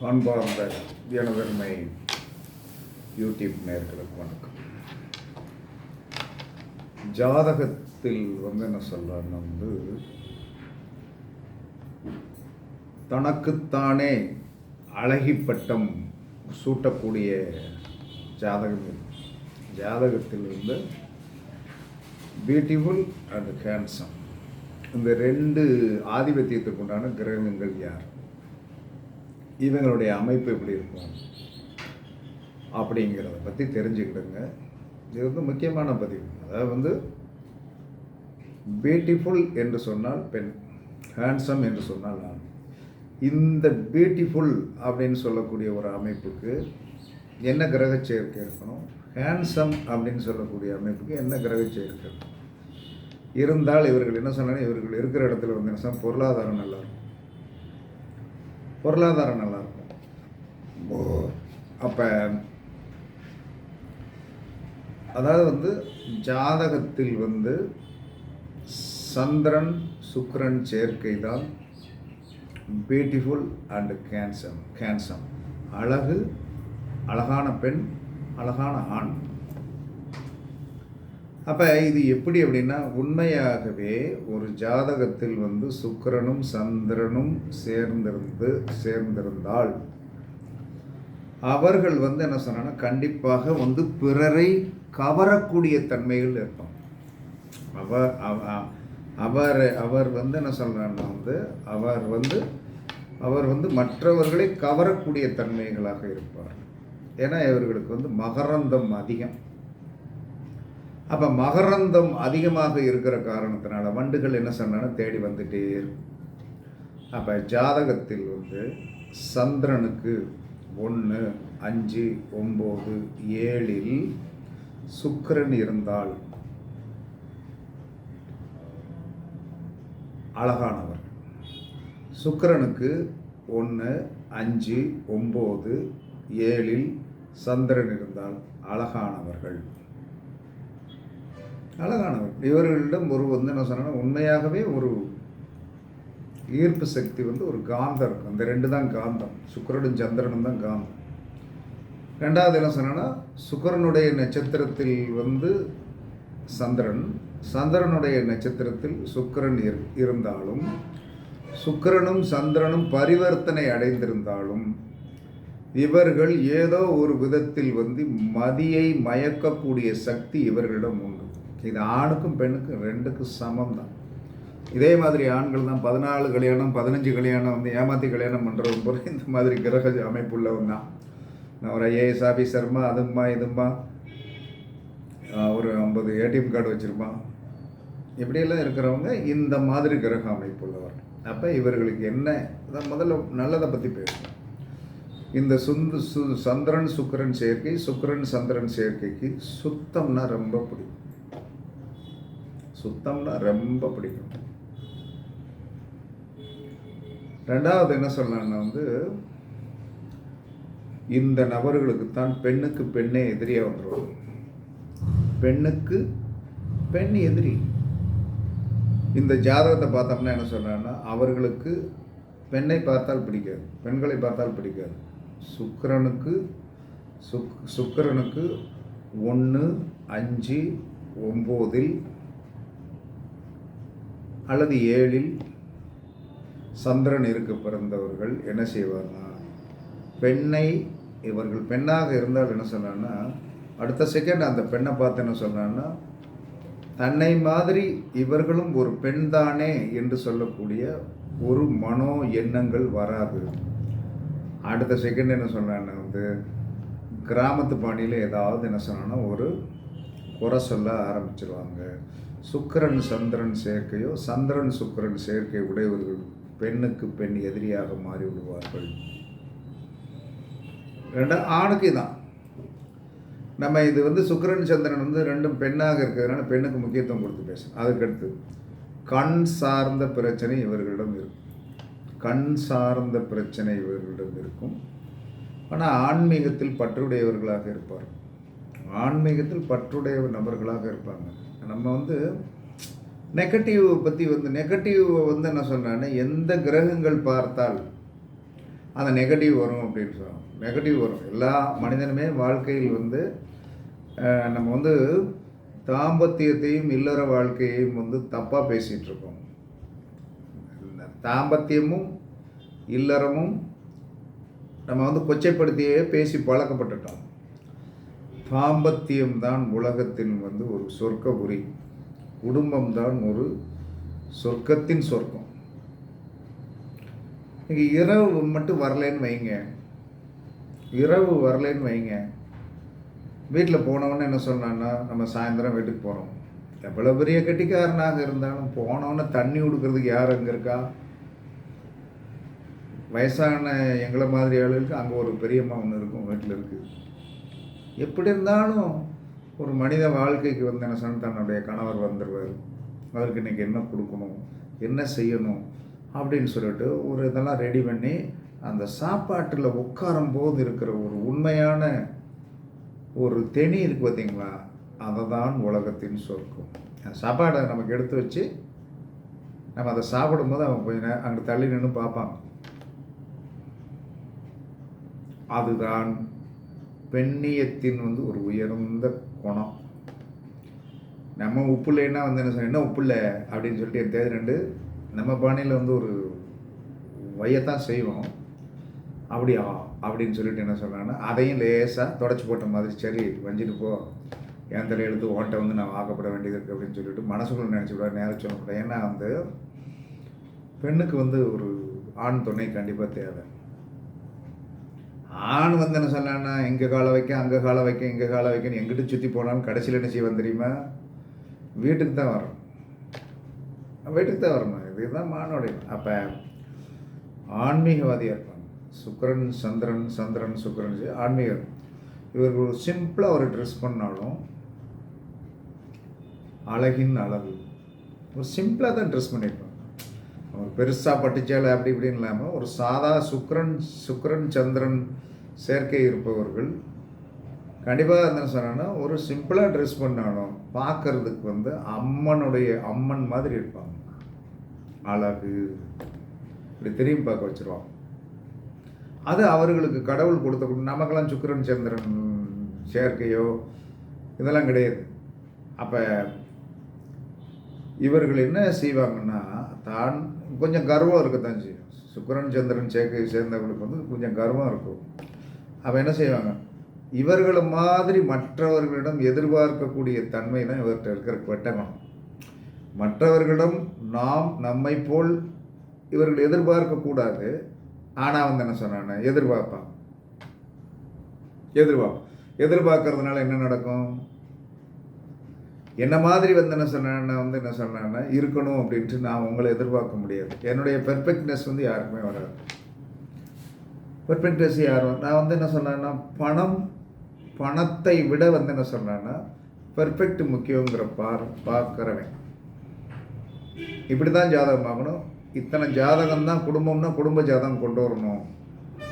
அன்பார்ந்த எனதன்மை யூடியூப் நேயர்களுக்கு வணக்கம். ஜாதகத்தில் என்ன சொல்றாருன்னா தனக்குத்தானே அழகி பட்டம் சூட்டக்கூடிய ஜாதகம். ஜாதகத்தில் பியூட்டிஃபுல் அண்ட் ஹேண்ட்ஸம், இந்த ரெண்டு ஆதிபத்தியத்துக்கு உண்டான கிரகங்கள் யார், இவங்களுடைய அமைப்பு எப்படி இருக்கும் அப்படிங்கிறத பற்றி தெரிஞ்சுக்கிடுங்க. இது முக்கியமான பதிவு. அதாவது பியூட்டிஃபுல் என்று சொன்னால் பெண், ஹேண்ட்ஸம் என்று சொன்னால் நான். இந்த பியூட்டிஃபுல் அப்படின்னு சொல்லக்கூடிய ஒரு அமைப்புக்கு என்ன கிரக சேர்க்கை இருக்கணும், ஹேண்ட்ஸம் அப்படின்னு சொல்லக்கூடிய அமைப்புக்கு என்ன கிரக சேர்க்கை இருந்தால் இவர்கள் என்ன சொன்னாலும் இவர்கள் இருக்கிற இடத்துல என்ன சொன்னால் பொருளாதாரம் நல்லாயிருக்கும். பொருளாதாரம் நல்லாயிருக்கும். அப்போ அதாவது ஜாதகத்தில் சந்திரன் சுக்கிரன் சேர்க்கை தான் பியூட்டிஃபுல் அண்ட் ஹேண்ட்ஸம். அழகு, அழகான பெண், அழகான ஆண். அப்போ இது எப்படி அப்படின்னா, உண்மையாகவே ஒரு ஜாதகத்தில் சுக்கிரனும் சந்திரனும் சேர்ந்திருந்தால் அவர்கள் என்ன சொன்னா கண்டிப்பாக பிறரை கவரக்கூடிய தன்மைகள் இருக்கும். அவர் என்ன சொல்றாருன்னா அவர் மற்றவர்களை கவரக்கூடிய தன்மைகளாக இருப்பார். ஏன்னா இவர்களுக்கு மகரந்தம் அதிகம். அப்போ மகரந்தம் அதிகமாக இருக்கிற காரணத்தினால வண்டுகள் என்ன சொன்னாலும் தேடி வந்துட்டே இருக்கும். அப்போ ஜாதகத்தில் சந்திரனுக்கு 1, 5, 9, 7 சுக்கிரன் இருந்தால் அழகானவர். சுக்கிரனுக்கு 1, 5, 9, 7 சந்திரன் இருந்தால் அழகானவர்கள். இவர்களிடம் ஒரு என்ன சொன்னா உண்மையாகவே ஒரு ஈர்ப்பு சக்தி ஒரு காந்தம் இருக்கும். இந்த ரெண்டு தான் காந்தம். சுக்கிரனும் சந்திரனும் தான் காந்தம். ரெண்டாவது என்ன சொன்னா, சுக்கிரனுடைய நட்சத்திரத்தில் சந்திரன், சந்திரனுடைய நட்சத்திரத்தில் சுக்கிரன் இருந்தாலும், சுக்கிரனும் சந்திரனும் பரிவர்த்தனை அடைந்திருந்தாலும் இவர்கள் ஏதோ ஒரு விதத்தில் மதியை மயக்கக்கூடிய சக்தி இவர்களிடம் உண்டு. இது ஆணுக்கும் பெண்ணுக்கும் ரெண்டுக்கும் சமம் தான். இதே மாதிரி ஆண்கள் தான் 14 கல்யாணம் 15 கல்யாணம் ஏமாற்றி கல்யாணம் பண்ணுறவங்க போல இந்த மாதிரி கிரக அமைப்புள்ளவன் தான். நான் ஒரு ஐஏஎஸ் ஆஃபீஸர்மா, அதும்மா இதும்மா, ஒரு 50 ஏடிஎம் கார்டு வச்சுருப்பான், இப்படியெல்லாம் இருக்கிறவங்க இந்த மாதிரி கிரக அமைப்புள்ளவர். அப்போ இவர்களுக்கு என்ன, முதல்ல நல்லதை பற்றி பேசணும். இந்த சந்திரன் சுக்கிரன் சேர்க்கை, சுக்கிரன் சந்திரன் சேர்க்கைக்கு சுத்தம்னா ரொம்ப பிடிக்கும். சுத்தம்னா ரொம்ப பிடிக்கும். ரெண்டாவது என்ன சொல்லலாம்னா இந்த நபர்களுக்குத்தான் பெண்ணுக்கு பெண்ணே எதிரியாக வந்துடுவாங்க. பெண்ணுக்கு பெண் எதிரி. இந்த ஜாதகத்தை பார்த்தோம்னா என்ன சொல்றாங்கன்னா, அவர்களுக்கு பெண்ணை பார்த்தால் பிடிக்காது, பெண்களை பார்த்தால் பிடிக்காது. சுக்கிரனுக்கு 1, 5, 9 அல்லது 7 சந்திரன் இருக்க பிறந்தவர்கள் என்ன செய்வார்னா, பெண்ணை, இவர்கள் பெண்ணாக இருந்தால் என்ன சொன்னான்னா, அடுத்த செகண்ட் அந்த பெண்ணை பார்த்து என்ன சொன்னான்னா, தன்னை மாதிரி இவர்களும் ஒரு பெண் தானே என்று சொல்லக்கூடிய ஒரு மனோ எண்ணங்கள் வராது. அடுத்த செகண்ட் என்ன சொன்னான்னா கிராமத்து பாணியில் ஏதாவது என்ன சொன்னான்னா ஒரு குறை சொல்ல ஆரம்பிச்சிருவாங்க. சுக்கிரன் சந்திரன் சேர்க்கையோ சந்திரன் சுக்கிரன் சேர்க்கை உடையவர்கள் பெண்ணுக்கு பெண் எதிரியாக மாறி விடுவார்கள். ஆணுக்கு தான் நம்ம இது சுக்கிரன் சந்திரன் ரெண்டும் பெண்ணாக இருக்கிறதுனால பெண்ணுக்கு முக்கியத்துவம் கொடுத்து பேசணும். அதுக்கடுத்து கண் சார்ந்த பிரச்சனை இவர்களிடம் இருக்கும். கண் சார்ந்த பிரச்சனை இவர்களிடம் இருக்கும். ஆனால் ஆன்மீகத்தில் பற்றுடையவர்களாக இருப்பார். ஆன்மீகத்தில் பற்றுடைய நபர்களாக இருப்பாங்க. நம்ம நெகட்டிவ் பற்றி நெகட்டிவ் என்ன சொல்கிறான்னு, எந்த கிரகங்கள் பார்த்தால் அந்த நெகட்டிவ் வரும் அப்படின்னு சொல்லுவோம். நெகட்டிவ் வரும். எல்லா மனிதனுமே வாழ்க்கையில் வந்து நம்ம வந்து தாம்பத்தியத்தையும் இல்லற வாழ்க்கையையும் வந்து தப்பாக பேசிகிட்டு இருக்கோம். தாம்பத்தியமும் இல்லறமும் நம்ம வந்து கொச்சைப்படுத்தியே பேசி பழக்கப்பட்டுட்டோம். தாம்பத்தியம்தான் உலகத்தின் வந்து ஒரு சொர்க்கபுரி, குடும்பம்தான் ஒரு சொர்க்கத்தின் சொர்க்கம். நீங்கள் இரவு மட்டும் வரலன்னு வைங்க, இரவு வரலன்னு வைங்க, வீட்டில் போனவொன்னே என்ன சொன்னான்னா, நம்ம சாயந்தரம் வீட்டுக்கு போகிறோம். எவ்வளோ பெரிய கெட்டிக்காரனாக இருந்தாலும் போனவொன்னே தண்ணி கொடுக்கறதுக்கு யார் அங்கே இருக்கா? வயசான எங்களை மாதிரி ஆளுகளுக்கு அங்கே ஒரு பெரியம்மா ஒன்று இருக்கும், வீட்டில் இருக்குது. எப்படி இருந்தாலும் ஒரு மனித வாழ்க்கைக்கு வந்து என்ன சொன்ன தன்னுடைய கணவர் வந்துடுவார். அவருக்கு இன்றைக்கி என்ன கொடுக்கணும், என்ன செய்யணும் அப்படின்னு சொல்லிட்டு ஒரு இதெல்லாம் ரெடி பண்ணி அந்த சாப்பாட்டில் உட்காரும்போது இருக்கிற ஒரு உண்மையான ஒரு தெனி இருக்குது பார்த்தீங்களா, அதை தான் உலகத்தின் சொர்க்கம். அந்த சாப்பாடை நமக்கு எடுத்து வச்சு நம்ம அதை சாப்பிடும்போது அவங்க கொஞ்சம் அங்கே தள்ளி நின்று பார்ப்பாங்க. அதுதான் பெண்ணியத்தின் வந்து ஒரு உயர்ந்த குணம். நம்ம உப்பு இல்லைன்னா வந்து என்ன சொல்ல, என்ன உப்பு இல்லை அப்படின்னு சொல்லிட்டு என் தேதி ரெண்டு நம்ம பாணியில் வந்து ஒரு வையத்தான் செய்வோம். அப்படியா அப்படின்னு சொல்லிட்டு என்ன சொல்கிறாங்கன்னா, அதையும் லேசாக தொடச்சி போட்ட மாதிரி, சரி வஞ்சிட்டு போ, என் தலை எழுத்து ஓட்டை வந்து நான் வாக்கப்பட வேண்டியது இருக்குது அப்படின்னு சொல்லிட்டு மனசுக்குள்ள நினச்சி விட, நேரம் சொல்லக்கூடாது. ஏன்னா வந்து பெண்ணுக்கு வந்து ஒரு ஆண் துணை கண்டிப்பாக தேவை. ஆண் வந்து என்ன சொன்னான்னா, இங்கே காலை வைக்க, அங்கே காலை வைக்க, இங்கே காலை வைக்கன்னு எங்கிட்ட சுற்றி போனாலும் கடைசியில் என்ன செய்வோம் தெரியுமா, வீட்டுக்கு தான் வரணும், வீட்டுக்கு தான் வரணும். இதுதான் மானோடைய. அப்போ ஆன்மீகவாதியாக இருப்பாங்க. சுக்கிரன் சந்திரன், சந்திரன் சுக்கிரன், ஆன்மீகம். இவர்கள் ஒரு சிம்பிளாக ஒரு ட்ரெஸ் பண்ணாலும் அழகின் அழகு, ஒரு சிம்பிளாக தான் ட்ரெஸ் பண்ணியிருப்பாங்க. பெருசாக பட்டுச்சாலை அப்படி இப்படின்னு இல்லாமல் ஒரு சாதா சுக்கிரன் சந்திரன் சேர்க்கை இருப்பவர்கள் கண்டிப்பாக என்ன சொன்னாங்கன்னா, ஒரு சிம்பிளாக ட்ரெஸ் பண்ணாலும் பார்க்கறதுக்கு வந்து அம்மன் மாதிரி இருப்பாங்க. அழகு இப்படி திரும்பி பார்க்க வச்சுருவாங்க. அது அவர்களுக்கு கடவுள் கொடுத்த. நமக்கெல்லாம் சுக்கிரன் சந்திரன் சேர்க்கையோ இதெல்லாம் கிடையாது. அப்போ இவர்கள் என்ன செய்வாங்கன்னா, தான் கொஞ்சம் கர்வம் இருக்கத்தான் செய்யும். சுக்கிரன் சந்திரன் சேர்ந்தவர்களுக்கு வந்து கொஞ்சம் கர்வம் இருக்கும். அப்போ என்ன செய்வாங்க, இவர்களை மாதிரி மற்றவர்களிடம் எதிர்பார்க்கக்கூடிய தன்மை தான் இவர்கிட்ட இருக்கிற வெட்டகம். மற்றவர்களிடம் நாம் நம்மை போல் இவர்கள் எதிர்பார்க்கக்கூடாது. ஆனால் வந்து என்ன சொன்னாங்க, எதிர்பார்க்கறதுனால என்ன நடக்கும், என்ன மாதிரி வந்து என்ன சொன்னான்னா இருக்கணும் அப்படின்ட்டு நான் உங்களை எதிர்பார்க்க முடியாது. என்னுடைய பெர்ஃபெக்ட்னஸ் வந்து யாருக்குமே வராது. பெர்ஃபெக்ட்னஸ் யாரும் நான் வந்து என்ன சொன்னேன்னா, பணத்தை விட வந்து என்ன சொன்னேன்னா பெர்ஃபெக்ட் முக்கியங்கிற பார்க்குறவன். இப்படி தான் ஜாதகம் பார்க்கணும். இத்தனை ஜாதகம் தான் குடும்பம்னா குடும்ப ஜாதகம் கொண்டு வரணும்.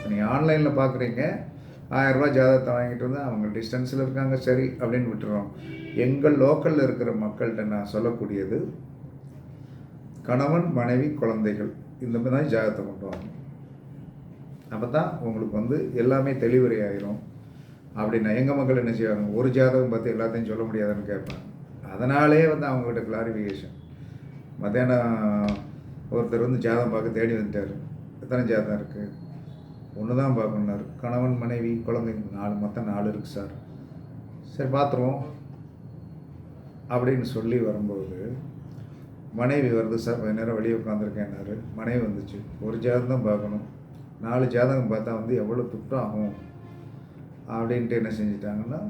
நீங்கள் ஆன்லைனில் பார்க்குறீங்க, 1000 ரூபா ஜாதகத்தை வாங்கிட்டு வந்து அவங்க டிஸ்டன்ஸில் இருக்காங்க சரி அப்படின்னு விட்டுறோம். எங்கள் லோக்கலில் இருக்கிற மக்கள்கிட்ட நான் சொல்லக்கூடியது, கணவன் மனைவி குழந்தைகள் இந்த மாதிரி தான் ஜாதகத்தை கொண்டு வரணும். அப்போ தான் உங்களுக்கு வந்து எல்லாமே தெளிவுரை ஆயிரும். அப்படின்னா எங்கள் மக்கள் என்ன செய்வாங்க, ஒரு ஜாதகம் பார்த்து எல்லாத்தையும் சொல்ல முடியாதுன்னு கேட்பாங்க. அதனாலே வந்து அவங்ககிட்ட கிளாரிஃபிகேஷன். மத்தியானம் ஒருத்தர் வந்து ஜாதகம் பார்க்க தேடி வந்துட்டார். எத்தனை ஜாதகம் இருக்குது, ஒன்று தான் பார்க்கணுன்னாரு. கணவன் மனைவி குழந்தைங்க மொத்தம் 4 இருக்குது சார். சரி பார்த்துருவோம் அப்படின்னு சொல்லி வரும்போது மனைவி வருது. சார் கொஞ்ச நேரம் வெளியே உட்காந்துருக்கேன்னாரு. மனைவி வந்துச்சு. ஒரு ஜாதகம் தான் பார்க்கணும், 4 ஜாதகம் பார்த்தா வந்து எவ்வளோ துட்டம் ஆகும் அப்படின்ட்டு என்ன செஞ்சிட்டாங்கன்னா,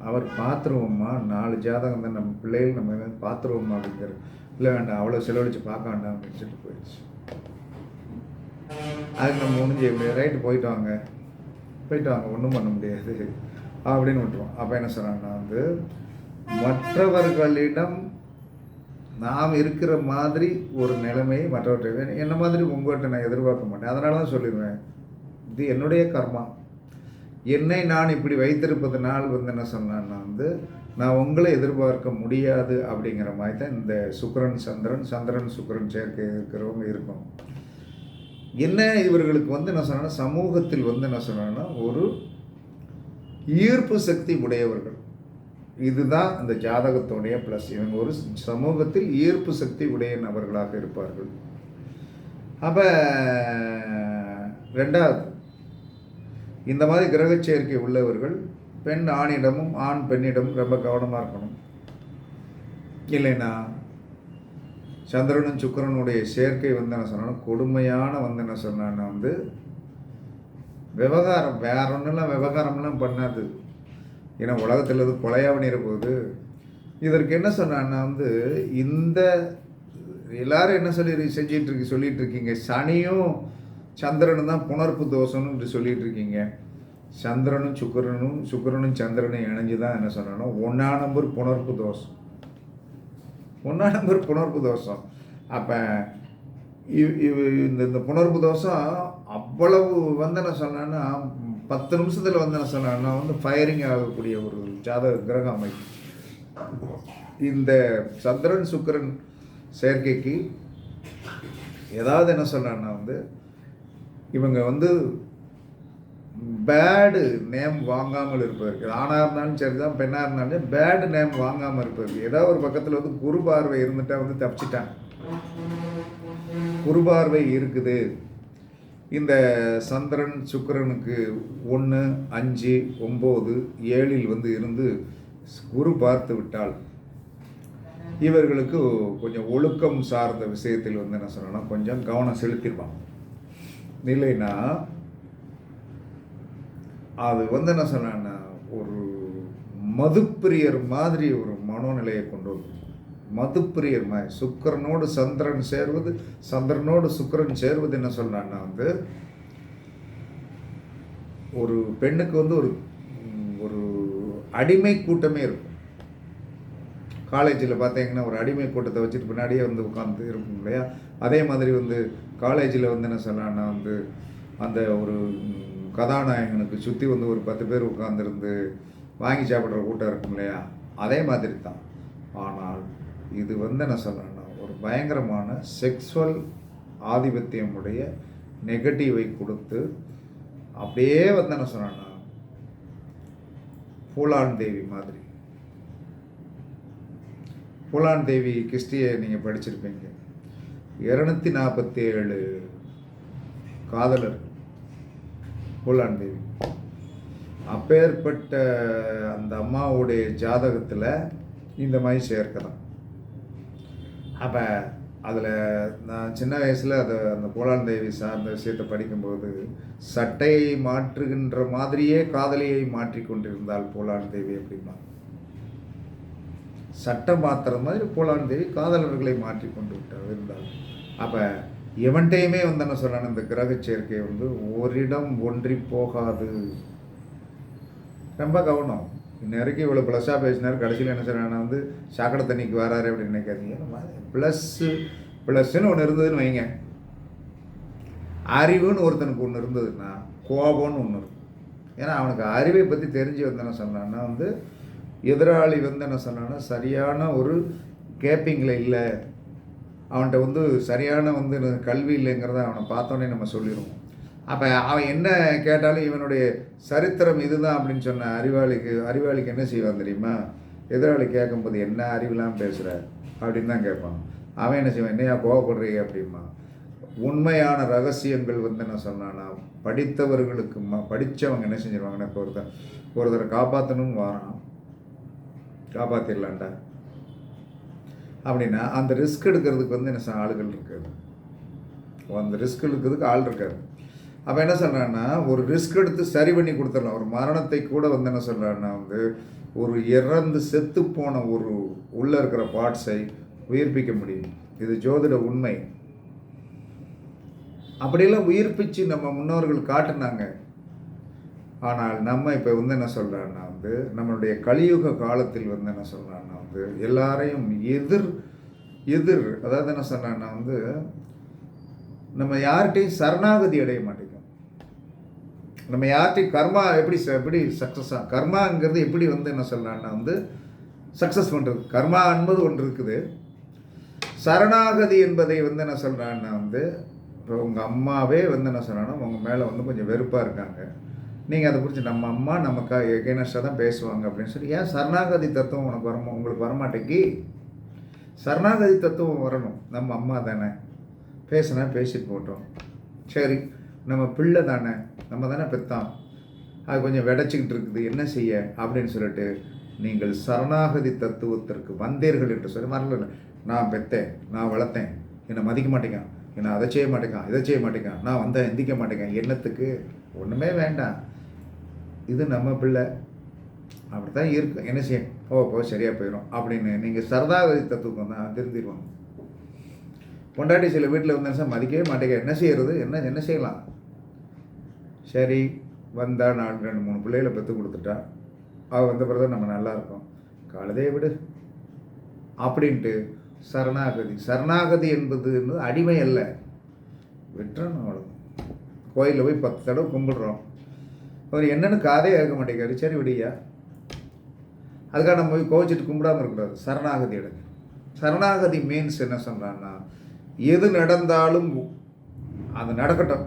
அவர் பார்த்துருவோம்மா, 4 ஜாதகம் தான் நம்ம பிள்ளைகள் நம்ம பார்த்துருவோம்மா அப்படிங்கிற. இல்லை வேண்டாம், அவ்வளோ செலவழித்து பார்க்க வேண்டாம் அப்படின்னு சொல்லிட்டு போயிடுச்சு. அதுக்கு நம்ம முடிஞ்சு ரைட்டு போயிட்டு வாங்க ஒன்றும் பண்ண முடியாது அப்படின்னு விட்டுருவோம். அப்போ என்ன சொன்னாங்கன்னா வந்து, மற்றவர்களிடம் நாம் இருக்கிற மாதிரி ஒரு நிலைமையை மற்றவர்கிட்ட என்ன மாதிரி உங்கள்கிட்ட நான் எதிர்பார்க்க மாட்டேன். அதனால தான் சொல்லிடுவேன், இது என்னுடைய கர்மா, என்னை நான் இப்படி வைத்திருப்பதனால் வந்து என்ன சொன்னான்னா வந்து நான் உங்களை எதிர்பார்க்க முடியாது அப்படிங்கிற மாதிரி தான் இந்த சுக்கிரன் சந்திரன் சுக்கிரன் சேர்க்கை இருக்கிறவங்க இருக்கும். என்ன இவர்களுக்கு வந்து என்ன சொன்னா சமூகத்தில் வந்து என்ன சொன்னா ஒரு ஈர்ப்பு சக்தி உடையவர்கள். இதுதான் அந்த ஜாதகத்துடைய ப்ளஸ். இவங்க ஒரு சமூகத்தில் ஈர்ப்பு சக்தி உடைய நபர்களாக இருப்பார்கள். அப்போ ரெண்டாவது, இந்த மாதிரி கிரக சேர்க்கை உள்ளவர்கள் பெண் ஆணிடமும் ஆண் பெண்ணிடமும் ரொம்ப கவனமாக இருக்கணும். இல்லைன்னா சந்திரனும் சுக்கிரனுடைய சேர்க்கை வந்து என்ன சொன்னாலும் கொடுமையான வந்து என்ன சொன்னான்னா வந்து விவகாரம் வேற ஒன்றுலாம் விவகாரம்லாம் பண்ணாது. ஏன்னா உலகத்தில் இது கொலையாக பண்ணிடப்போகுது. இதற்கு என்ன சொன்னான்னா வந்து இந்த எல்லாரும் என்ன சொல்லிட்டு இருக்கீங்க, சனியும் சந்திரனும் தான் புணர்ப்பு தோஷம்னு இப்படி சொல்லிட்டு இருக்கீங்க. சந்திரனும் சுக்கிரனும் சந்திரனும் இணைஞ்சு தான் என்ன சொன்னாலும் 1ஆம் நம்பர் புணர்ப்பு தோஷம். 1ஆம் நம்பர் புணர்ப்பு தோஷம். அப்போ இந்த புணர்ப்பு தோஷம் அவ்வளவு வந்து என்ன சொன்னா 10 நிமிஷத்தில் வந்து என்ன சொன்னா வந்து ஃபயரிங் ஆகக்கூடிய ஒரு ஜாதக கிரக அமைப்பு. இந்த சந்திரன் சுக்கிரன் சேர்க்கைக்கு ஏதாவது என்ன சொன்னான்னா வந்து இவங்க வந்து பேடு நேம் வாங்காமல் இருப்பதற்கு, ஆணாக இருந்தாலும் சரி தான் பெண்ணாக இருந்தாலும் பேடு நேம் வாங்காமல் இருப்பதற்கு ஏதாவது ஒரு பக்கத்தில் வந்து குரு பார்வை இருந்துட்டா வந்து தப்பிச்சிட்டாங்க. குரு பார்வை இருக்குது. இந்த சந்திரன் சுக்கிரனுக்கு 1, 5, 9, 7 வந்து இருந்து குரு பார்த்து விட்டால் இவர்களுக்கு கொஞ்சம் ஒழுக்கம் சார்ந்த விஷயத்தில் வந்து என்ன சொன்னா கொஞ்சம் கவனம் செலுத்திடுவாங்க. இல்லைன்னா அது வந்து என்ன சொன்னா ஒரு மதுப்பிரியர் மாதிரி ஒரு மனோநிலையை கொண்டு வந்து, மதுப்பிரியர் மாதிரி சுக்கிரனோடு சந்திரன் சேர்வது, சந்திரனோடு சுக்கிரன் சேர்வது என்ன சொன்னான்னா வந்து ஒரு பெண்ணுக்கு வந்து ஒரு அடிமை கூட்டமே இருக்கும். காலேஜில் பார்த்தீங்கன்னா ஒரு அடிமை கூட்டத்தை வச்சுட்டு பின்னாடியே வந்து உட்காந்து இருக்கும் இல்லையா, அதே மாதிரி வந்து காலேஜில் வந்து என்ன சொன்னான்னா வந்து அந்த ஒரு கதாநாயகனுக்கு சுற்றி வந்து ஒரு 10 பேர் உட்காந்துருந்து வாங்கி சாப்பிட்ற கூட்டம் இருக்கும் இல்லையா, அதே மாதிரி தான். ஆனால் இது வந்து என்ன சொன்னா ஒரு பயங்கரமான செக்ஸுவல் ஆதிபத்தியமுடைய நெகட்டிவை கொடுத்து அப்படியே வந்து என்ன சொன்னா பூலான் தேவி மாதிரி. பூலான் தேவி கிறிஸ்டியை நீங்கள் படிச்சிருப்பீங்க. 247 காதலர் பூலான் தேவி. அப்பேற்பட்ட அந்த அம்மாவுடைய ஜாதகத்தில் இந்த மாதிரி சேர்க்கலாம். அப்போ அதில் நான் சின்ன வயசில் அந்த பூலான் தேவி சார்ந்த விஷயத்தை படிக்கும்போது சட்டையை மாற்றுகின்ற மாதிரியே காதலியை மாற்றி கொண்டிருந்தால் பூலான் தேவி அப்படின்னா, சட்டம் மாற்றுற மாதிரி பூலான் தேவி காதலர்களை மாற்றி கொண்டு விட்டார் இருந்தால். அப்போ எவன்டையுமே வந்து என்ன சொன்னான், இந்த கிரக சேர்க்கை வந்து ஓரிடம் ஒன்றி போகாது. ரொம்ப கவனம். இன்னைக்கு இவ்வளோ ப்ளஸ்ஸாக பேசினார், கடைசியில் என்ன சொன்னா வந்து சாக்கடை தண்ணிக்கு வராரு அப்படின்னு நினைக்காதீங்க. ப்ளஸ்ன்னு ஒன்று இருந்ததுன்னு வைங்க, அறிவுன்னு ஒருத்தனுக்கு ஒன்று இருந்ததுன்னா கோபம்னு ஒன்று இருக்கும். ஏன்னா அவனுக்கு அறிவை பற்றி தெரிஞ்சு வந்து என்ன சொன்னான்னா வந்து எதிராளி வந்து என்ன சொன்னான்னா சரியான ஒரு கேப்பிங்கில் இல்லை, அவன்கிட்ட வந்து சரியான வந்து கல்வி இல்லைங்கிறத அவனை பார்த்தோன்னே நம்ம சொல்லிடுவோம். அப்போ அவன் என்ன கேட்டாலும் இவனுடைய சரித்திரம் இதுதான் அப்படின்னு சொன்ன அறிவாளிக்கு என்ன செய்வான் தெரியுமா, எதிராளி கேட்கும்போது என்ன அறிவுலாம் பேசுகிற அப்படின்னு தான் கேட்பான். அவன் என்ன செய்வான், என்னையா கோவப்படுறீங்க அப்படிமா. உண்மையான ரகசியங்கள் வந்து என்ன சொன்னான்னா படித்தவர்களுக்கு படித்தவங்க என்ன செஞ்சிருவாங்கன்னா ஒருத்தரை காப்பாற்றணும்னு வாரான், காப்பாற்றிடலான்டா அப்படின்னா அந்த ரிஸ்க் எடுக்கிறதுக்கு வந்து என்ன ஆளுகள் இருக்காது, அந்த ரிஸ்க் எடுக்கிறதுக்கு ஆள் இருக்காது. அப்போ என்ன சொல்கிறான்னா ஒரு ரிஸ்க் எடுத்து சரி பண்ணி கொடுத்துடலாம். ஒரு மரணத்தை கூட வந்து என்ன சொல்கிறான்னா வந்து ஒரு இறந்து செத்து போன ஒரு உள்ளே இருக்கிற பார்ட்ஸை உயிர்ப்பிக்க முடியும். இது ஜோதிட உண்மை. அப்படியெல்லாம் உயிர்ப்பிச்சு நம்ம முன்னோர்கள் காட்டினாங்க. ஆனால் நம்ம இப்போ வந்து என்ன சொல்கிறான்னா வந்து நம்மளுடைய கலியுக காலத்தில் வந்து என்ன சொல்கிறான்னா வந்து எல்லாரையும் எதிர் அதாவது என்ன சொன்னான்னா வந்து நம்ம யார்கிட்டையும் சரணாகதி அடைய மாட்டேங்கிறோம். நம்ம யார்கிட்டையும் கர்மா எப்படி சக்ஸஸாக கர்மாங்கிறது எப்படி வந்து என்ன சொல்கிறான்னா வந்து சக்ஸஸ் பண்ணுறது. கர்மா என்பது ஒன்று இருக்குது, சரணாகதி என்பதை வந்து என்ன சொல்கிறான்னா வந்து இப்போ உங்கள் அம்மாவே வந்து என்ன சொன்னாலும் உங்கள் மேலே வந்து கொஞ்சம் வெறுப்பாக இருக்காங்க. நீங்கள் அதை குறித்து நம்ம அம்மா நமக்கு எகெனஸ்டாக தான் பேசுவாங்க அப்படின்னு சொல்லி, ஏன் சரணாகதி தத்துவம் உனக்கு உங்களுக்கு வரமாட்டேங்கி? சரணாகதி தத்துவம் வரணும். நம்ம அம்மா தானே, பேசினா பேசிட்டு போட்டோம். சரி, நம்ம பிள்ளை தானே, நம்ம தானே பெற்றான், அது கொஞ்சம் விடைச்சிக்கிட்டு இருக்குது, என்ன செய்ய அப்படின்னு சொல்லிட்டு நீங்கள் சரணாகதி தத்துவத்திற்கு வந்தீர்கள் என்று சொல்லி வரல. நான் பெற்றேன், நான் வளர்த்தேன், என்னை மதிக்க மாட்டேங்கான், என்னை அதை செய்ய மாட்டேங்கான், இதை செய்ய மாட்டேங்கான், நான் வந்தேன் எந்திக்க மாட்டேங்கான், என்னத்துக்கு? ஒன்றுமே வேண்டாம், இது நம்ம பிள்ளை, அப்படி தான் இருக்கு, என்ன செய்ய போ சரியாக போயிடும் அப்படின்னு நீங்கள் சரணாகதி தத்துவம் வந்து திருந்திடுவாங்க. பொண்டாட்டி சில வீட்டில் வந்து மதிக்கவே மாட்டேங்க, என்ன செய்யறது, என்ன செய்யலாம்? சரி, வந்தால் 4 2 3 பிள்ளைகளை பெற்று கொடுத்துட்டா, அவள் வந்த பிறகு நம்ம நல்லா இருக்கோம், கழுதையை விடு அப்படின்ட்டு சரணாகதி என்பது அடிமை அல்ல, விட்டுறணும். அவ்வளோ கோயிலில் போய் 10 தடவை கும்பிடுறோம், அவர் என்னென்னு காதே கேட்க மாட்டேங்காரு, சரி விடியா, அதுக்காக நம்ம போய் கோவிச்சிட்டு கும்பிடாமல் இருக்கக்கூடாது. சரணாகதி எடுங்க. சரணாகதி மீன்ஸ் என்ன சொல்கிறான்னா, எது நடந்தாலும் அது நடக்கட்டும்,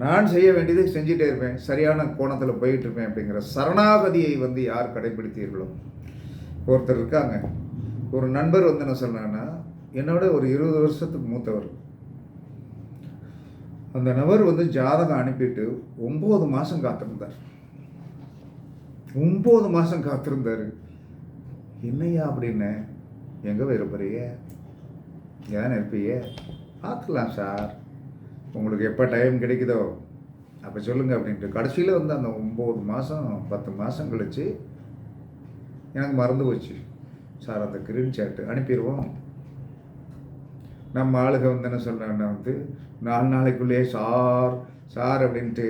நான் செய்ய வேண்டியதை செஞ்சுட்டே இருப்பேன், சரியான கோணத்தில் போயிட்டு இருப்பேன் அப்படிங்கிற சரணாகதியை வந்து யார் கடைபிடித்தீர்களோ. ஒருத்தர் இருக்காங்க, ஒரு நண்பர் வந்து என்ன சொல்கிறாங்கன்னா, என்னோட ஒரு 20 வருஷத்துக்கு மூத்தவர். அந்த நபர் வந்து ஜாதகம் அனுப்பிட்டு 9 மாதம் காத்திருந்தார். 9 மாதம் காத்திருந்தார். என்னையா அப்படின்னு, எங்கே விரும்புறிய, ஏன் இருப்பிய, பார்த்துக்கலாம் சார், உங்களுக்கு எப்போ டைம் கிடைக்குதோ அப்போ சொல்லுங்கள் அப்படின்ட்டு. கடைசியில் வந்து அந்த 9 மாதம் 10 மாதம் கழித்து எனக்கு மறந்து போச்சு சார், அந்த ஸ்க்ரீன்ஷாட்டு அனுப்பிடுவோம். நம்ம ஆளுக வந்து என்ன சொல்கிறாங்கன்னா வந்து 4 நாளைக்குள்ளேயே சார் அப்படின்ட்டு,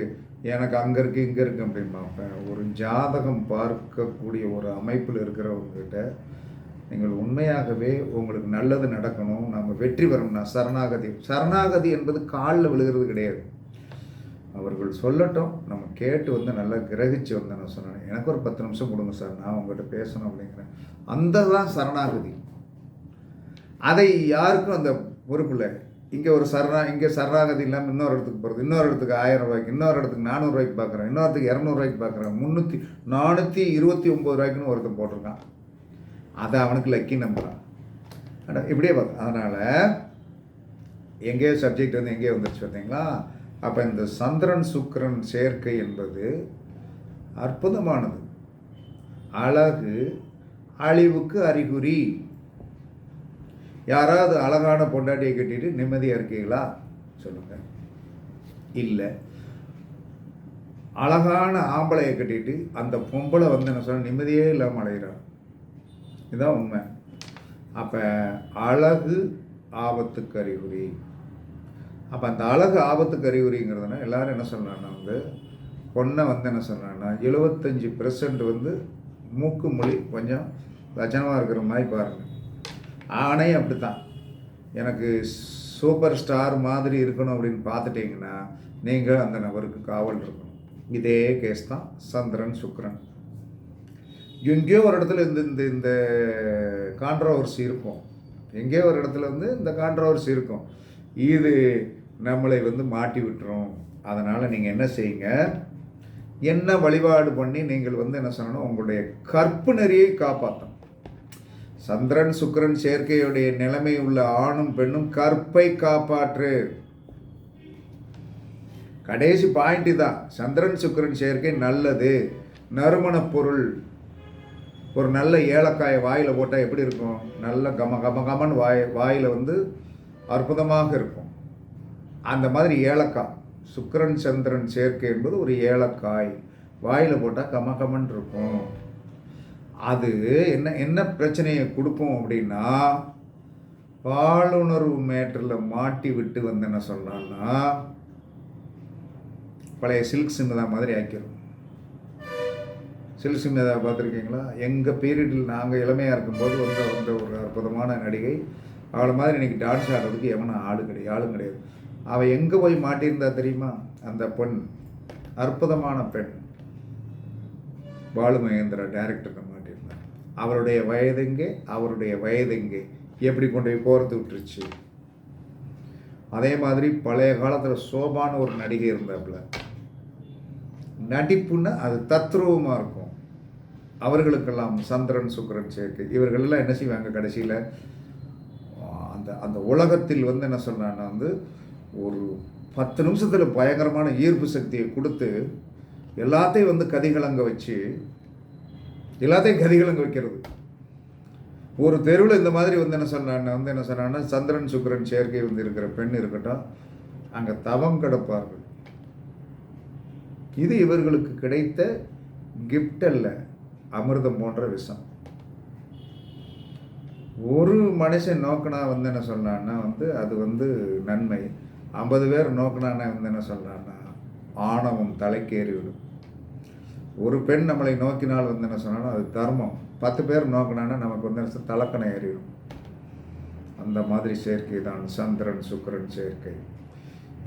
எனக்கு அங்கே இருக்குது இங்கே இருக்குது அப்படின்னு பார்ப்பேன். ஒரு ஜாதகம் பார்க்கக்கூடிய ஒரு அமைப்பில் இருக்கிறவங்ககிட்ட நீங்கள் உண்மையாகவே உங்களுக்கு நல்லது நடக்கணும், நம்ம வெற்றி பெறணும்னா சரணாகதி என்பது காலில் விழுகிறது கிடையாது. அவர்கள் சொல்லட்டும், நம்ம கேட்டு வந்து நல்லா கிரகிச்சு வந்து நான் சொன்னேன், எனக்கு ஒரு 10 நிமிஷம் கொடுங்க சார், நான் உங்கள்கிட்ட பேசணும் அப்படிங்கிறேன். அந்த தான் சரணாகதி. அதை யாருக்கும் அந்த பொறுப்பு இல்லை. இங்கே சரணாகதி இல்லாமல் இன்னொரு இடத்துக்கு போகிறது, இன்னொரு இடத்துக்கு 1000 ரூபாய்க்கு, இன்னொரு இடத்துக்கு 400 ரூபாய்க்கு பார்க்குறேன், இன்னொருத்துக்கு 200 ரூபாய்க்கு பார்க்குறேன், 429 ரூபாய்க்குன்னு ஒருத்தன் போட்டிருக்கான். அதை அவனுக்கு லக்கி நம்புறான். இப்படியே பார்த்து, அதனால் எங்கேயோ சப்ஜெக்ட் வந்து எங்கேயோ வந்துருச்சு பார்த்தீங்களா. அப்போ இந்த சந்திரன் சுக்கிரன் சேர்க்கை என்பது அற்புதமானது. அழகு அழிவுக்கு அறிகுறி. யாராவது அழகான பொண்டாட்டியை கட்டிட்டு நிம்மதியாக இருக்கீங்களா சொல்லுங்கள்? இல்லை. அழகான ஆம்பளையை கட்டிட்டு அந்த பொம்பளை வந்து என்ன சொல்ல நிம்மதியே இல்லாமல் அடைகிறான். இதுதான் உண்மை. அப்போ அழகு ஆபத்துக்கு அறிகுறி. அப்போ அந்த அழகு ஆபத்துக்கு அறிகுறிங்கிறதுனா எல்லோரும் என்ன சொல்கிறாங்கன்னா வந்து பொண்ணை வந்து என்ன சொல்கிறாங்கன்னா 75% வந்து மூக்கு மொழி கொஞ்சம் லட்சணமாக இருக்கிற மாதிரி பாருங்கள். ஆணை அப்படி தான், எனக்கு சூப்பர் ஸ்டார் மாதிரி இருக்கணும் அப்படின்னு பார்த்துட்டிங்கன்னா நீங்கள் அந்த நபருக்கு காவல் இருக்கணும். இதே கேஸ் தான் சந்திரன் சுக்கிரன். எங்கேயோ ஒரு இடத்துல இந்த கான்ட்ரவர்சி இருக்கும், எங்கேயோ ஒரு இடத்துல வந்து இந்த கான்ட்ரவர்சி இருக்கும். இது நம்மளை வந்து மாட்டி விட்டுரும். அதனால் நீங்கள் என்ன செய்யுங்க, என்ன வழிபாடு பண்ணி நீங்கள் வந்து என்ன சொல்லணும், உங்களுடைய கற்பு நெறியை காப்பாற்றணும். சந்திரன் சுக்கிரன் சேர்க்கையுடைய நிலைமை உள்ள ஆணும் பெண்ணும் கற்பை காப்பாற்று. கடைசி பாயிண்ட் தான். சந்திரன் சுக்கிரன் சேர்க்கை நல்லது, நறுமணப் பொருள். ஒரு நல்ல ஏலக்காயை வாயில் போட்டால் எப்படி இருக்கும், நல்ல கமன்னு வாயில் வந்து அற்புதமாக இருக்கும். அந்த மாதிரி ஏலக்காய், சுக்கிரன் சந்திரன் சேர்க்கை என்பது ஒரு ஏலக்காய், வாயில் போட்டால் கமன்னு இருக்கும். அது என்ன பிரச்சனையை கொடுக்கும் அப்படின்னா, பாலுணர்வு மேட்டரில் மாட்டி விட்டு வந்து என்ன சொல்கிறான்னா பழைய சில்க் சின்னதா மாதிரி ஆக்கிடும். சில்க் சின்னதா பார்த்துருக்கீங்களா? எங்கள் பீரியடில் நாங்கள் இளமையாக இருக்கும்போது வந்த ஒரு அற்புதமான நடிகை. அவளை மாதிரி இன்றைக்கி டான்ஸ் ஆடுறதுக்கு எவனும் ஆளும் கிடையாது. அவள் எங்கே போய் மாட்டியிருந்தா தெரியுமா? அந்த பெண், அற்புதமான பெண், பாலு மகேந்திரா டைரக்டருக்கு மாட்டியிருந்தார். அவருடைய வயதெங்கே எப்படி கொண்டு போய் கோர்த்து விட்டுருச்சு. அதே மாதிரி பழைய காலத்தில் சோபான்னு ஒரு நடிகை இருந்தாப்புல. நடிப்புன்னா அது தத்ரூபமாக இருக்கும். அவர்களுக்கெல்லாம் சந்திரன் சுக்கிரன் சேர்க்கை. இவர்களெல்லாம் என்ன செய்வாங்க கடைசியில் அந்த அந்த உலகத்தில் வந்து என்ன சொன்னான்னா வந்து ஒரு 10 நிமிஷத்தில் பயங்கரமான ஈர்ப்பு சக்தியை கொடுத்து எல்லாத்தையும் வந்து கதிகலங்க வைக்கிறது. ஒரு தெருவில் இந்த மாதிரி வந்து என்ன சொன்னான்னா சந்திரன் சுக்கிரன் சேர்க்கை வந்து இருக்கிற பெண் இருக்கட்டும், அங்கே தவம் கிடப்பார்கள். இது இவர்களுக்கு கிடைத்த கிஃப்ட் அல்ல, அமிர்தம் போன்ற விஷம். ஒரு மனுஷன் நோக்கினா வந்து என்ன சொன்னான்னா வந்து அது வந்து நன்மை. 50 பேர் நோக்கினான்னா வந்து என்ன சொல்கிறான்னா ஆணவம் தலைக்கேறிவிடும். ஒரு பெண் நம்மளை நோக்கினால் வந்து என்ன சொன்னாலும் அது தர்மம். 10 பேர் நோக்கினான்னா நமக்கு வந்து தலக்கணை ஏறிடும். அந்த மாதிரி சேர்க்கை தான் சந்திரன் சுக்கிரன் சேர்க்கை.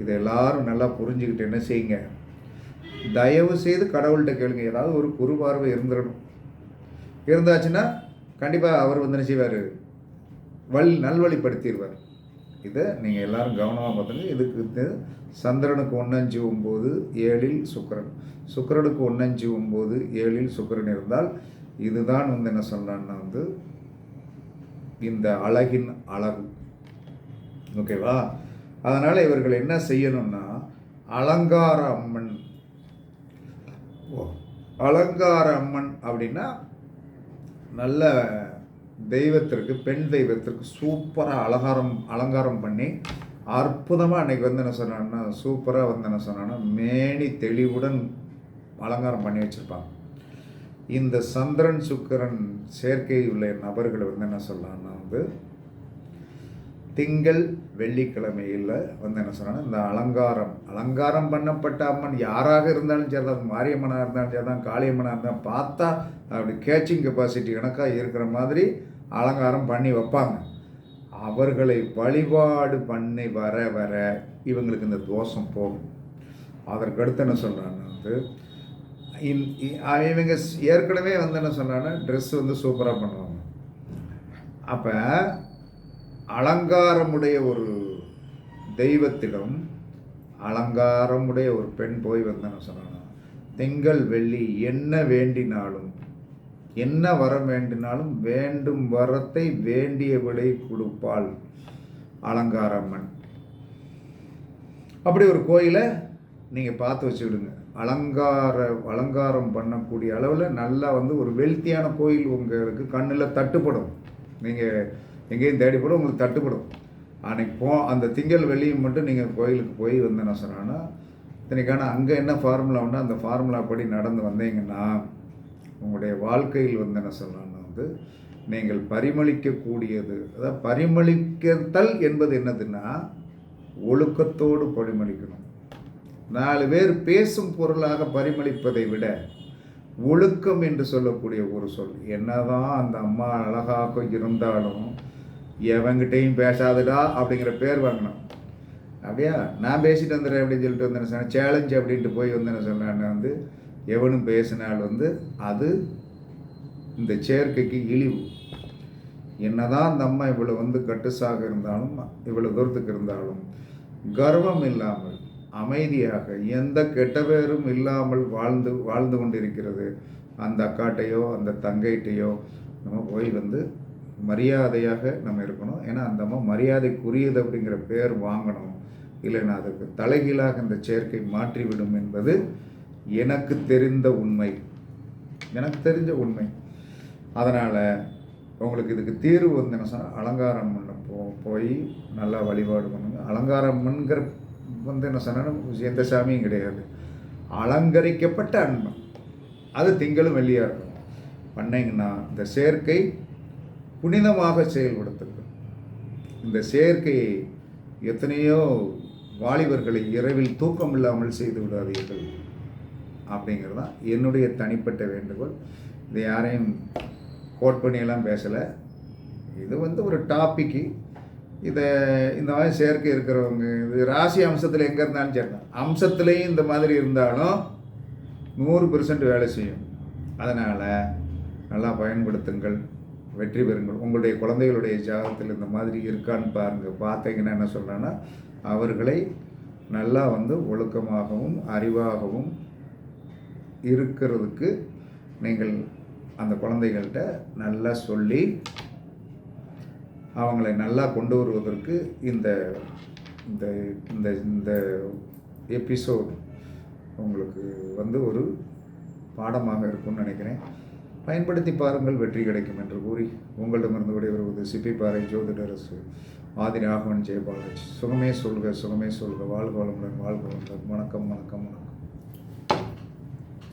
இதை எல்லாரும் நல்லா புரிஞ்சுக்கிட்டு என்ன செய்யுங்க, தயவு செய்து கடவுள்கிட்ட கேளுங்க. ஏதாவது ஒரு குரு பார்வை இருந்தாச்சுன்னா கண்டிப்பாக அவர் வந்து என்ன செய்வார், நல்வழிப்படுத்திடுவார். இதை நீங்கள் எல்லோரும் கவனமாக பார்த்துங்க. இதுக்கு சந்திரனுக்கு 159 7 சுக்கிரன், சுக்கிரனுக்கு 159 7 சுக்கிரன் இருந்தால் இதுதான் வந்து என்ன சொல்கிறான்னா வந்து இந்த அழகின் அழகு. ஓகேவா? அதனால் இவர்கள் என்ன செய்யணும்னா அலங்கார அம்மன். அலங்கார அம்மன் அப்படின்னா நல்ல தெய்வத்திற்கு, பெண் தெய்வத்திற்கு சூப்பராக அலங்காரம் பண்ணி அற்புதமாக அன்றைக்கி வந்து என்ன சொன்னான்னா சூப்பராக வந்து என்ன சொன்னான்னா மேனி தெளிவுடன் அலங்காரம் பண்ணி வச்சுருப்பாங்க. இந்த சந்திரன் சுக்கிரன் சேர்க்கை உள்ள நபர்களை வந்து என்ன சொல்லலான்னா வந்து திங்கள் வெள்ளிக்கிழமையில் வந்து என்ன சொன்னாங்கன்னா இந்த அலங்காரம் பண்ணப்பட்ட அம்மன் யாராக இருந்தாலும் சரி தான், மாரியம்மனாக இருந்தாலும் சரி தான், காளியம்மனாக இருந்தாலும் பார்த்தா அப்படி கேச்சிங் கெப்பாசிட்டி கணக்காக இருக்கிற மாதிரி அலங்காரம் பண்ணி வைப்பாங்க. அவர்களை வழிபாடு பண்ணி வர வர இவங்களுக்கு இந்த தோஷம் போகும். அதற்கடுத்து என்ன சொல்கிறாங்கன்னா வந்து இவங்க ஏற்கனவே வந்து என்ன சொன்னாங்கன்னா ட்ரெஸ் வந்து சூப்பராக பண்ணுவாங்க. அப்போ அலங்காரமுடைய ஒரு தெய்வத்திடம் அலங்காரமுடைய ஒரு பெண் போய் வந்து என்ன சொன்னாங்கன்னா திங்கள் வெள்ளி என்ன வேண்டினாலும், என்ன வரம் வேண்டினாலும் வேண்டும் வரத்தை வேண்டியபடி கொடுப்பாள் அலங்காரம்மன். அப்படி ஒரு கோயிலை நீங்கள் பார்த்து வச்சுக்கிடுங்க. அலங்காரம் பண்ணக்கூடிய அளவில் நல்லா வந்து ஒரு வெல்த்தியான கோயில் உங்களுக்கு கண்ணில் தட்டுப்படும். நீங்கள் எங்கேயும் தேடிப்படும், உங்களுக்கு தட்டுப்படும். அன்றைக்கி அந்த திங்கள் வெள்ளியும் மட்டும் நீங்கள் கோயிலுக்கு போய் வந்து என்ன சொன்னான்னா இத்தனைக்கான அங்கே என்ன ஃபார்முலான்னா அந்த ஃபார்முலா படி நடந்து வந்தீங்கன்னா உங்களுடைய வாழ்க்கையில் வந்து என்ன சொல்லலாம்னா வந்து நீங்கள் பரிமளிக்கக்கூடியது, அதாவது பரிமளித்தல் என்பது என்னதுன்னா ஒழுக்கத்தோடு பரிமளிக்கணும். 4 பேர் பேசும் பொருளாக பரிமளிப்பதை விட ஒழுக்கம் என்று சொல்லக்கூடிய ஒரு சொல். என்னதான் அந்த அம்மா அழகாக இருந்தாலும் எவங்கிட்டையும் பேசாதடா அப்படிங்கிற பேர் வாங்கினோம். அப்படியா நான் பேசிட்டு வந்துடுறேன் அப்படின்னு சொல்லிட்டு வந்து என்ன சொன்னேன், சேலஞ்சு அப்படின்ட்டு போய் வந்து என்ன சொன்னேன் வந்து எவனும் பேசினால் வந்து அது இந்த சேர்க்கைக்கு இழிவு. என்னதான் அந்த அம்மா இவ்வளோ வந்து கட்டுசாக இருந்தாலும், இவ்வளோ தூரத்துக்கு இருந்தாலும் கர்வம் இல்லாமல் அமைதியாக எந்த கெட்ட பேரும் இல்லாமல் வாழ்ந்து கொண்டிருக்கிறது. அந்த அக்காட்டையோ அந்த தங்கைட்டையோ நம்ம போய் வந்து மரியாதையாக நம்ம இருக்கணும். ஏன்னா அந்த அம்மா மரியாதைக்குரியது அப்படிங்கிற பேர் வாங்கணும். இல்லைன்னா அதுக்கு தலைகீழாக இந்த சேர்க்கை மாற்றிவிடும் என்பது எனக்கு தெரிந்த உண்மை. அதனால் உங்களுக்கு இதுக்கு தீர்வு வந்து என்ன சொன்னால் அலங்காரம் பண்ண போய் நல்லா வழிபாடு பண்ணுங்க. அலங்காரம்ங்கிற வந்து என்ன சொன்னால் எந்த சாமியும் கிடையாது, அலங்கரிக்கப்பட்ட அன்பன். அது திங்களும் வெள்ளியாக இருக்கும் பண்ணிங்கன்னா இந்த சேர்க்கை புனிதமாக செயல்படுத்துங்கள். இந்த சேர்க்கையை எத்தனையோ வாலிபர்களை இரவில் தூக்கம் இல்லாமல் செய்து விடாதீர்கள் அப்படிங்கிறது தான் என்னுடைய தனிப்பட்ட வேண்டுகோள். இதை யாரையும் கோட் பண்ணியெல்லாம் பேசலை. இது வந்து ஒரு டாப்பிக்கு. இதை இந்த மாதிரி சேர்க்கை இருக்கிறவங்க இது ராசி அம்சத்தில் எங்கே இருந்தாலும் சரி தான், அம்சத்துலேயும் இந்த மாதிரி இருந்தாலும் 100% வேலை செய்யும். அதனால் நல்லா பயன்படுத்துங்கள், வெற்றி பெறுங்கள். உங்களுடைய குழந்தைகளுடைய ஜாதகத்தில் இந்த மாதிரி இருக்கான்னு பாருங்கள். பார்த்தீங்கன்னா என்ன சொல்கிறேன்னா அவர்களை நல்லா ஒழுக்கமாகவும் அறிவாகவும் இருக்கிறதுக்கு நீங்கள் அந்த குழந்தைகள்கிட்ட நல்லா சொல்லி அவங்களை நல்லா கொண்டு வருவதற்கு இந்த இந்த இந்த இந்த எபிசோட் உங்களுக்கு ஒரு பாடமாக இருக்கும்னு நினைக்கிறேன். பயன்படுத்தி பாருங்கள், வெற்றி கிடைக்கும் என்று கூறி உங்களிடமிருந்து விடைபெறுவது சிப்பிப்பாறை ஜோதிடரசு ஆதி ராகவன் ஜெயபாலாஜி. சுகமே சொல்க, சுகமே சொல்க. வாழ்க வளமுடன், வாழ்க வளமுடன். வணக்கம், வணக்கம், வணக்கம்.